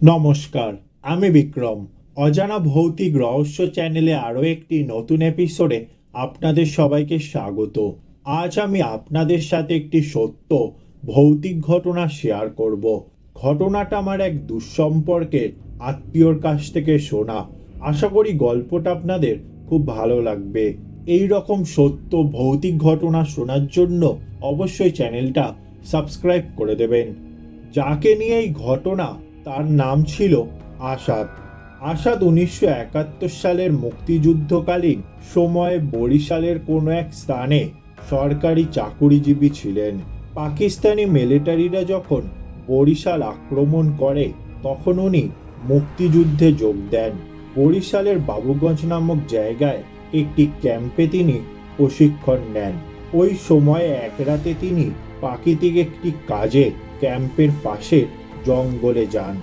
নমস্কার, আমি বিক্রম। অজানা ভৌতিক রহস্য চ্যানেলে আরও একটি নতুন এপিসোডে আপনাদের সবাইকে স্বাগত। আজ আমি আপনাদের সাথে একটি সত্য ভৌতিক ঘটনা শেয়ার করব। ঘটনাটা আমার এক দুঃসম্পর্কের আত্মীয়র কাছ থেকে শোনা। আশা করি গল্পটা আপনাদের খুব ভালো লাগবে। এই রকম সত্য ভৌতিক ঘটনা শোনার জন্য অবশ্যই চ্যানেলটা সাবস্ক্রাইব করে দেবেন। যাকে নিয়ে এই ঘটনা, তার নাম ছিল আসাদ। আসাদ 1971 সালের মুক্তিযুদ্ধকালীন সময়ে বরিশালের কোনো এক স্থানে সরকারি চাকুরিজীবী ছিলেন। পাকিস্তানি মিলিটারিরা যখন বরিশাল আক্রমণ করে তখন উনি মুক্তিযুদ্ধে যোগ দেন। বরিশালের বাবুগঞ্জ নামক জায়গায় একটি ক্যাম্পে তিনি প্রশিক্ষণ নেন। ওই সময়ে এক রাতে তিনি প্রাকৃতিক একটি কাজে ক্যাম্পের পাশে জঙ্গলে যান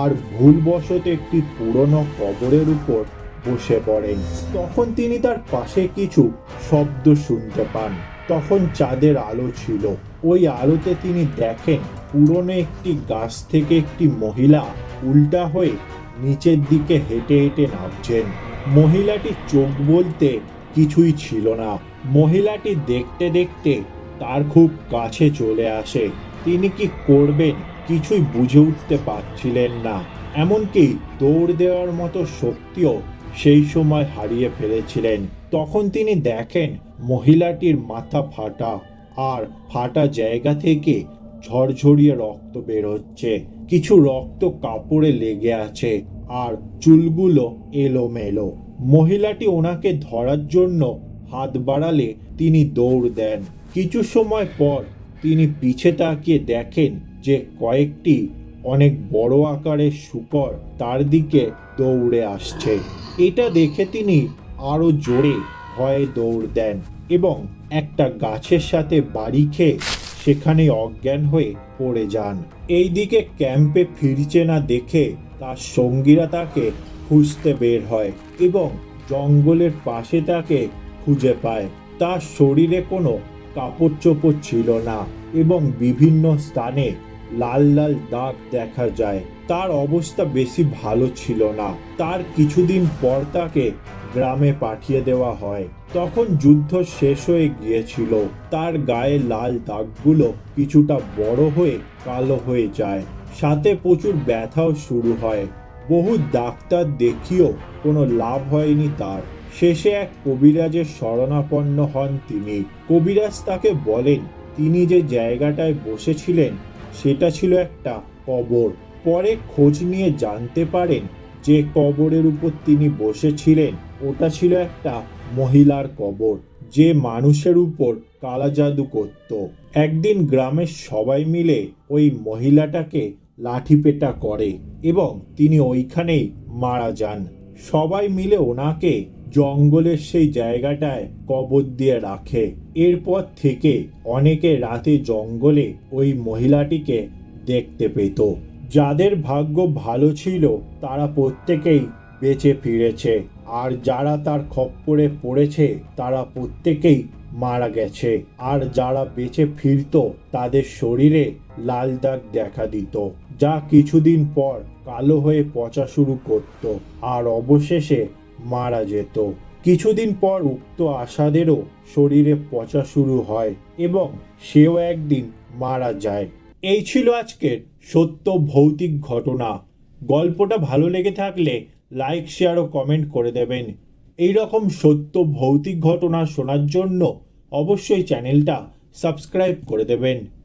আর ভুলবশত একটি পুরনো কবরের উপর বসে পড়েন। তখন তিনি তার পাশে কিছু শব্দ শুনতে পান। তখন চাঁদের আলো ছিল। ওই আলোতে তিনি দেখেন পুরনো একটি গাছ থেকে একটি মহিলা উল্টা হয়ে নিচের দিকে হেঁটে হেঁটে নামছেন। মহিলাটির চোখ বলতে কিছুই ছিল না। মহিলাটি দেখতে দেখতে তার খুব কাছে চলে আসে। তিনি কি করবেন কিছুই বুঝে উঠতে পারছিলেন না। এমনকি দৌড় দেওয়ার মতো শক্তিও সেই সময় হারিয়ে ফেলেছিলেন। তখন তিনি দেখেন মহিলাটির মাথা ফাটা, আর ফাটা জায়গা থেকে ঝরঝরিয়ে রক্ত বের হচ্ছে। কিছু রক্ত কাপড়ে লেগে আছে আর চুলগুলো এলোমেলো। মহিলাটি ওনাকে ধরার জন্য হাত বাড়ালে তিনি দৌড় দেন। কিছু সময় পর তিনি পিছে তাকিয়ে দেখেন যে কয়েকটি অনেক বড় আকারের শূকর তার দিকে দৌড়ে আসছে। এটা দেখে তিনি আরো জোরে ভয়ে দৌড় দেন এবং একটা গাছের সাথে বাড়ি খেয়ে সেখানে অজ্ঞান হয়ে পড়ে যান। এইদিকে ক্যাম্পে ফিরছে না দেখে তার সঙ্গীরা তাকে খুঁজতে বের হয় এবং জঙ্গলের পাশে তাকে খুঁজে পায়। তার শরীরে কোনো কাপড় চোপড় ছিল না এবং বিভিন্ন স্থানে লাল লাল দাগ দেখা যায়। তার অবস্থা বেশি ভালো ছিল না। তার কিছুদিন পর তাকে গ্রামে পাঠিয়ে দেওয়া হয়। তখন যুদ্ধ শেষ হয়ে গিয়েছিল। তার গায়ে লাল দাগগুলো কিছুটা বড় হয়ে কালো হয়ে যায়, সাথে প্রচুর ব্যথাও শুরু হয়। বহু ডাক্তার দেখিয়েও কোনো লাভ হয়নি তার। শেষে এক কবিরাজের শরণাপন্ন হন তিনি। কবিরাজ তাকে বলেন তিনি যে জায়গাটায় বসেছিলেন সেটা ছিল একটা কবর। পরে খোঁজ নিয়ে জানতে পারেন যে কবরের উপর তিনি বসেছিলেন ওটা ছিল একটা মহিলার কবর, যে মানুষের উপর কালা জাদু করত। একদিন গ্রামের সবাই মিলে ওই মহিলাটাকে লাঠিপেটা করে এবং তিনি ওইখানেই মারা যান। সবাই মিলে ওনাকে জঙ্গলের সেই জায়গাটায় কবর দিয়ে রাখে। এরপর থেকে অনেকে রাতে জঙ্গলে ওই মহিলাটিকে দেখতে পেত। যাদের ভাগ্য ভালো ছিল তারা প্রত্যেকেই বেঁচে ফিরেছে, আর যারা তার খপ্পরে পড়েছে তারা প্রত্যেকেই মারা গেছে। আর যারা বেঁচে ফিরত তাদের শরীরে লাল দাগ দেখা দিত, যা কিছুদিন পর কালো হয়ে পচা শুরু করত আর অবশেষে মারা যেত। কিছুদিন পর উক্ত আসাদেরও শরীরে পচা শুরু হয় এবং সেও একদিন মারা যায়। এই ছিল আজকের সত্য ভৌতিক ঘটনা। গল্পটা ভালো লেগে থাকলে লাইক, শেয়ার ও কমেন্ট করে দেবেন। এই রকম সত্য ভৌতিক ঘটনা শোনার জন্য অবশ্যই চ্যানেলটা সাবস্ক্রাইব করে দেবেন।